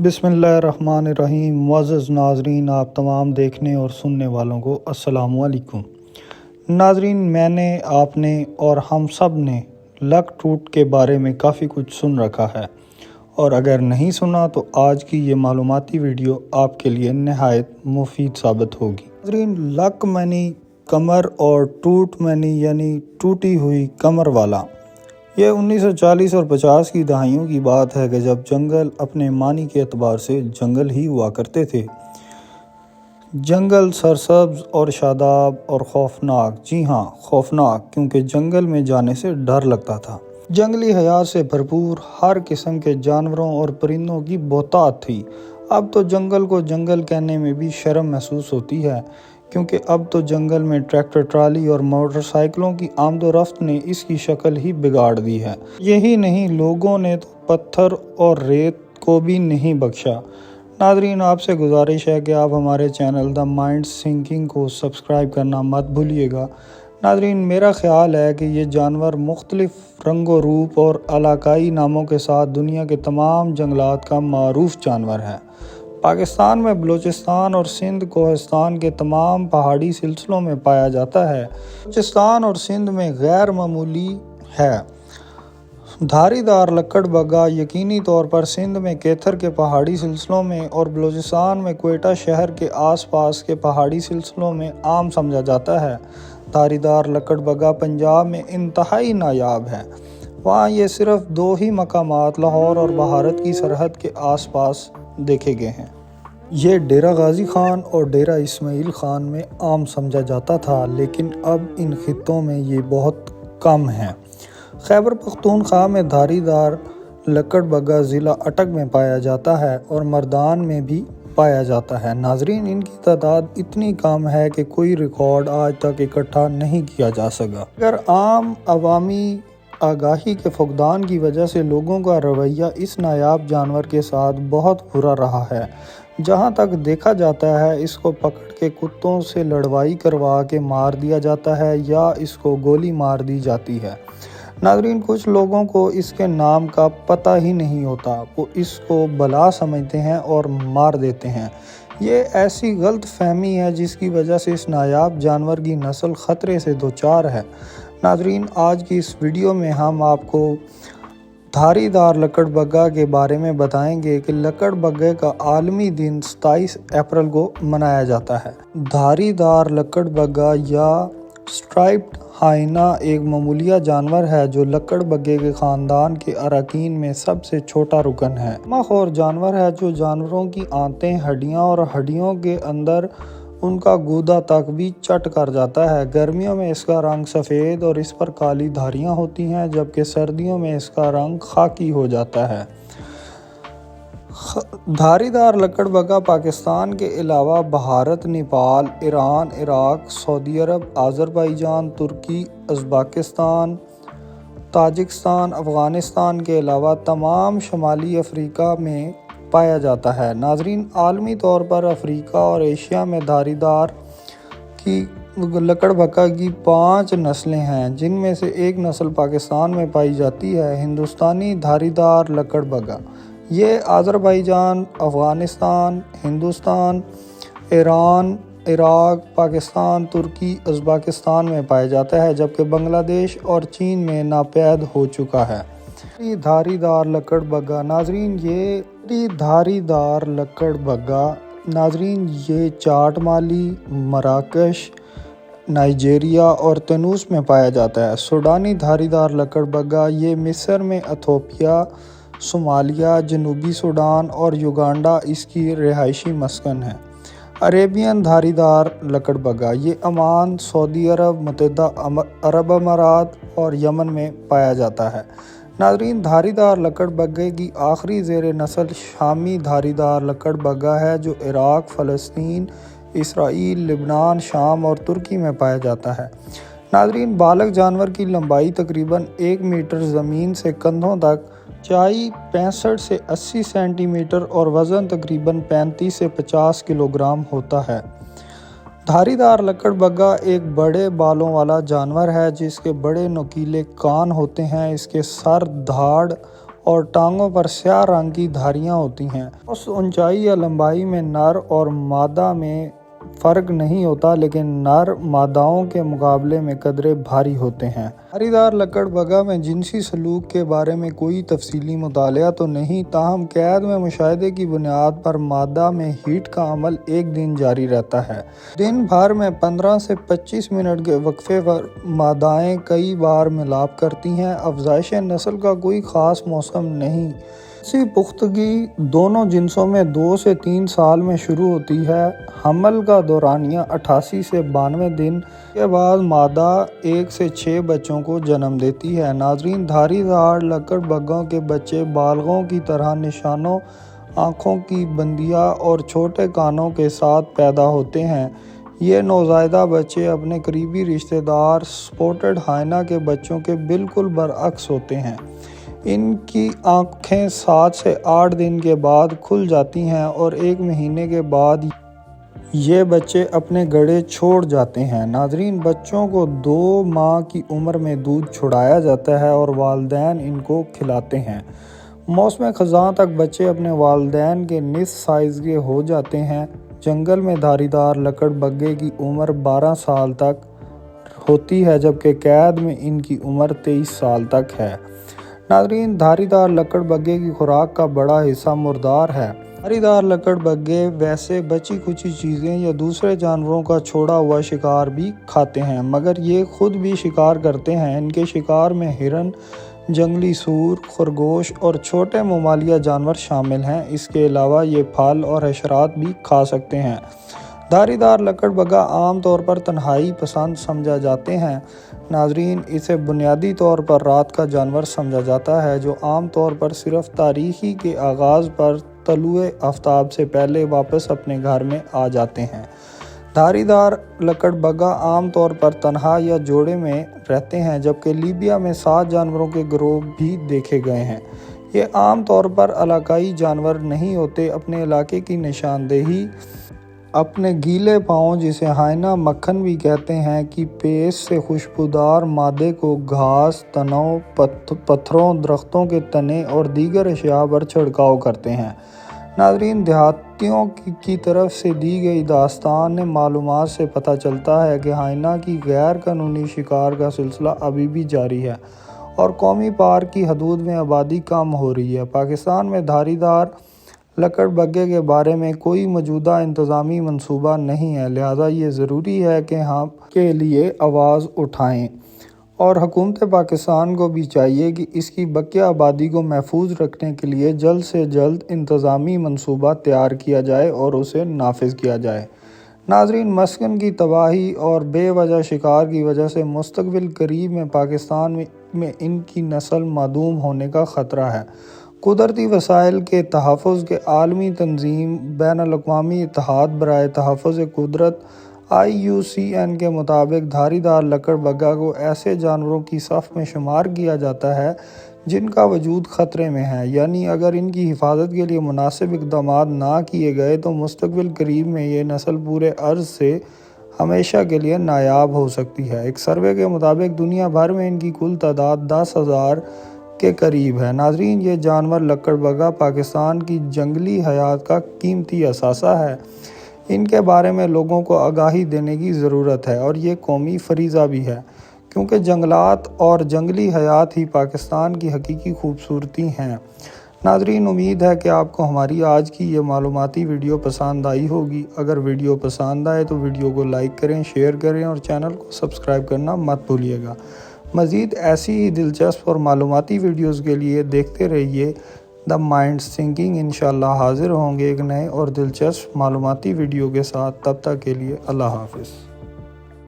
बिस्मिल्लाहिर्रहमानिर्रहीम। मुअज़्ज़ज़ नाज़रीन, आप तमाम देखने और सुनने वालों को अस्सलामु अलैकुम। नाज़रीन, मैंने, आपने और हम सब ने लक टूट के बारे में काफ़ी कुछ सुन रखा है, और अगर नहीं सुना तो आज की ये मालूमाती वीडियो आपके लिए नहायत मुफीद साबित होगी। नाज़रीन, लक मनी कमर और टूट मनी यानी टूटी हुई कमर वाला। ये 1940 और 50 की दहाइयों की बात है कि जब जंगल अपने मानी के एतबार से जंगल ही हुआ करते थे। जंगल सरसब्ज और शादाब और खौफनाक, जी हाँ खौफनाक, क्योंकि जंगल में जाने से डर लगता था। जंगली हयात से भरपूर हर किस्म के जानवरों और परिंदों की बहुतायत थी। अब तो जंगल को जंगल कहने में भी शर्म महसूस होती है, क्योंकि अब तो जंगल में ट्रैक्टर ट्राली और मोटरसाइकिलों की आमदोरफ्त ने इसकी शक्ल ही बिगाड़ दी है। यही नहीं, लोगों ने तो पत्थर और रेत को भी नहीं बख्शा। नाज़रीन, आपसे गुजारिश है कि आप हमारे चैनल द माइंड सिंकिंग को सब्सक्राइब करना मत भूलिएगा। नाज़रीन, मेरा ख़्याल है कि ये जानवर मुख्तलिफ़ रंगो रूप और इलाकाई नामों के साथ दुनिया के तमाम जंगलात का मारूफ जानवर है। पाकिस्तान में बलूचिस्तान और सिंध कोहिस्तान के तमाम पहाड़ी सिलसिलों में पाया जाता है। बलूचिस्तान और सिंध में गैर मामूली है। धारीदार लकड़बग्गा यकीनी तौर पर सिंध में केथर के पहाड़ी सिलसिलों में और बलूचिस्तान में क्वेटा शहर के आसपास के पहाड़ी सिलसिलों में आम समझा जाता है। धारीदार लकड़बग्गा पंजाब में इंतहाई नायाब है। वहाँ ये सिर्फ 2 ही मकामात लाहौर और भारत की सरहद के आसपास देखे गए हैं। ये डेरा गाजी खान और डेरा इस्माइल खान में आम समझा जाता था, लेकिन अब इन खित्तों में ये बहुत कम है। खैबर पख्तूनख्वा में धारीदार लकड़बग्गा ज़िला अटक में पाया जाता है और मर्दान में भी पाया जाता है। नाज़रीन, इनकी तादाद इतनी कम है कि कोई रिकॉर्ड आज तक इकट्ठा नहीं किया जा सका। अगर आम अवामी आगाही के फुकदान की वजह से लोगों का रवैया इस नायाब जानवर के साथ बहुत बुरा रहा है। जहां तक देखा जाता है, इसको पकड़ के कुत्तों से लड़वाई करवा के मार दिया जाता है या इसको गोली मार दी जाती है। नाज़रीन, कुछ लोगों को इसके नाम का पता ही नहीं होता, वो इसको बला समझते हैं और मार देते हैं। ये ऐसी गलत फहमी है जिसकी वजह से इस नायाब जानवर की नस्ल ख़तरे से दोचार है। नाज़रीन, आज की इस वीडियो में हम आपको धारीदार लकड़बग्गा के बारे में बताएंगे कि लकड़बग्गे का आलमी दिन 27 अप्रैल को मनाया जाता है। धारीदार लकड़बग्गा या स्ट्राइप्ड हाइना एक मामूलिया जानवर है जो लकड़बग्गे के ख़ानदान के अरकान में सबसे छोटा रुकन है। मखौर जानवर है जो जानवरों की आंतें, हड्डियाँ और हड्डियों के अंदर उनका गूदा तक भी चट कर जाता है। गर्मियों में इसका रंग सफ़ेद और इस पर काली धारियाँ होती हैं, जबकि सर्दियों में इसका रंग खाकी हो जाता है। धारीदार लकड़बग्गा पाकिस्तान के अलावा भारत, नेपाल, ईरान, इराक, सऊदी अरब, अज़रबैजान, तुर्की, उज़्बेकिस्तान, ताजिकिस्तान, अफ़गानिस्तान के अलावा तमाम शुमाली अफ्रीका में पाया जाता है। नाज़रीन, आलमी तौर पर अफ्रीका और एशिया में धारीदार की लकड़बग्गा की 5 नस्लें हैं, जिनमें से एक नस्ल पाकिस्तान में पाई जाती है, हिंदुस्तानी धारीदार लकड़बग्गा। ये Azerbaijan, Afghanistan, Hindustan, Iran, Iraq, Pakistan, तुर्की, उज़्बेकिस्तान में पाया जाता है, जबकि बांग्लादेश और चीन में नापैद हो चुका है। धारीदार लकड़बग्गा। नाज़रीन, ये धारीदार लकड़बग्गा, नाज़रीन, ये चाट माली, मराकश, नाइजीरिया और तूनीस में पाया जाता है। सूडानी धारीदार लकड़बग्गा, ये मिस्र में, इथियोपिया, सोमालिया, जनूबी सूडान और युगांडा इसकी रिहायशी मस्कन है। अरेबियन धारीदार लकड़बग्गा, ये अमान, सऊदी अरब, मुत्तहिदा अरब अमारात और यमन में पाया जाता है। नाज़रीन, धारीदार लकड़बग्गे की आखिरी ज़ेर नस्ल शामी धारीदार लकड़बग्गा है, जो इराक, फ़लस्तीन, इसराइल, लिबनान, शाम और तुर्की में पाया जाता है। नाज़रीन, बालग जानवर की लंबाई तकरीबन 1 मीटर ज़मीन से कंधों तक, ऊंचाई 65 से 80 सेंटीमीटर और वज़न तकरीबन 35 से 50 किलोग्राम होता है। धारीदार लकड़बग्गा एक बड़े बालों वाला जानवर है जिसके बड़े नुकीले कान होते हैं। इसके सर, धाड़ اور ٹانگوں پر سیاہ رنگ کی دھاریاں ہوتی ہیں۔ اس اونچائی یا لمبائی میں نر اور مادہ میں فرق نہیں ہوتا، لیکن نر ماداؤں کے مقابلے میں قدرے بھاری ہوتے ہیں۔ دھاری دار لکڑبگا میں جنسی سلوک کے بارے میں کوئی تفصیلی مطالعہ تو نہیں، تاہم قید میں مشاہدے کی بنیاد پر مادہ میں ہیٹ کا عمل ایک دن جاری رہتا ہے۔ دن بھر میں 15 سے 25 منٹ کے وقفے پر مادائیں کئی بار ملاپ کرتی ہیں۔ افزائش نسل کا کوئی خاص موسم نہیں۔ جنسی پختگی دونوں جنسوں میں 2 سے 3 سال میں شروع ہوتی ہے۔ حمل کا دورانیہ 88 سے 92 دن کے بعد مادہ 1 سے 6 بچوں کو جنم دیتی ہے۔ ناظرین، دھاری دار لکڑبگوں کے بچے بالغوں کی طرح نشانوں، آنکھوں کی بندیاں اور چھوٹے کانوں کے ساتھ پیدا ہوتے ہیں۔ یہ نوزائیدہ بچے اپنے قریبی رشتہ دار سپوٹڈ ہائنا کے بچوں کے بالکل برعکس ہوتے ہیں۔ ان کی آنکھیں 7 سے 8 دن کے بعد کھل جاتی ہیں اور 1 مہینے کے بعد یہ بچے اپنے گڑے چھوڑ جاتے ہیں۔ ناظرین، بچوں کو 2 ماہ کی عمر میں دودھ چھڑایا جاتا ہے اور والدین ان کو کھلاتے ہیں۔ موسم خزاں تک بچے اپنے والدین کے نصف سائز کے ہو جاتے ہیں۔ جنگل میں دھاری دار لکڑبگے کی عمر 12 سال تک ہوتی ہے، جبکہ قید میں ان کی عمر 23 سال تک ہے۔ ناظرین، دھاری دار لکڑبگے کی خوراک کا بڑا حصہ مردار ہے۔ دھاری دار لکڑبگے ویسے بچی کچی چیزیں یا دوسرے جانوروں کا چھوڑا ہوا شکار بھی کھاتے ہیں، مگر یہ خود بھی شکار کرتے ہیں۔ ان کے شکار میں ہرن، جنگلی سور، خرگوش اور چھوٹے ممالیہ جانور شامل ہیں۔ اس کے علاوہ یہ پھل اور حشرات بھی کھا سکتے ہیں۔ دھاری دار لکڑبگا عام طور پر تنہائی پسند سمجھا جاتے ہیں۔ ناظرین، اسے بنیادی طور پر رات کا جانور سمجھا جاتا ہے، جو عام طور پر صرف تاریکی کے آغاز پر طلوع آفتاب سے پہلے واپس اپنے گھر میں آ جاتے ہیں۔ دھاری دار لکڑبگا عام طور پر تنہا یا جوڑے میں رہتے ہیں، جبکہ لیبیا میں 7 جانوروں کے گروہ بھی دیکھے گئے ہیں۔ یہ عام طور پر علاقائی جانور نہیں ہوتے۔ اپنے علاقے کی نشاندہی اپنے گیلے پاؤں، جسے ہائنا مکھن بھی کہتے ہیں، کی پیش سے خوشبودار مادے کو گھاس، تنوں، پتھروں، درختوں کے تنے اور دیگر اشیاء پر چھڑکاؤ کرتے ہیں۔ ناظرین، دیہاتیوں کی طرف سے دی گئی داستان معلومات سے پتہ چلتا ہے کہ ہائنا کی غیر قانونی شکار کا سلسلہ ابھی بھی جاری ہے اور قومی پارک کی حدود میں آبادی کم ہو رہی ہے۔ پاکستان میں دھاری دار لکڑبگے کے بارے میں کوئی موجودہ انتظامی منصوبہ نہیں ہے، لہٰذا یہ ضروری ہے کہ ہم کے لیے آواز اٹھائیں، اور حکومت پاکستان کو بھی چاہیے کہ اس کی بقیہ آبادی کو محفوظ رکھنے کے لیے جلد سے جلد انتظامی منصوبہ تیار کیا جائے اور اسے نافذ کیا جائے۔ ناظرین، مسکن کی تباہی اور بے وجہ شکار کی وجہ سے مستقبل قریب میں پاکستان میں ان کی نسل معدوم ہونے کا خطرہ ہے۔ قدرتی وسائل کے تحفظ کے عالمی تنظیم بین الاقوامی اتحاد برائے تحفظ قدرت IUCN کے مطابق دھاری دار لکڑبگا کو ایسے جانوروں کی صف میں شمار کیا جاتا ہے جن کا وجود خطرے میں ہے، یعنی اگر ان کی حفاظت کے لیے مناسب اقدامات نہ کیے گئے تو مستقبل قریب میں یہ نسل پورے عرض سے ہمیشہ کے لیے نایاب ہو سکتی ہے۔ ایک سروے کے مطابق دنیا بھر میں ان کی کل تعداد 10,000 کے قریب ہے۔ ناظرین، یہ جانور لکڑبگا پاکستان کی جنگلی حیات کا قیمتی اثاثہ ہے۔ ان کے بارے میں لوگوں کو آگاہی دینے کی ضرورت ہے، اور یہ قومی فریضہ بھی ہے، کیونکہ جنگلات اور جنگلی حیات ہی پاکستان کی حقیقی خوبصورتی ہیں۔ ناظرین، امید ہے کہ آپ کو ہماری آج کی یہ معلوماتی ویڈیو پسند آئی ہوگی۔ اگر ویڈیو پسند آئے تو ویڈیو کو لائک کریں، شیئر کریں اور چینل کو سبسکرائب کرنا مت بھولیے گا۔ مزید ایسی ہی دلچسپ اور معلوماتی ویڈیوز کے لیے دیکھتے رہیے دا مائنڈس تھنکنگ۔ انشاءاللہ حاضر ہوں گے ایک نئے اور دلچسپ معلوماتی ویڈیو کے ساتھ۔ تب تک کے لیے اللہ حافظ۔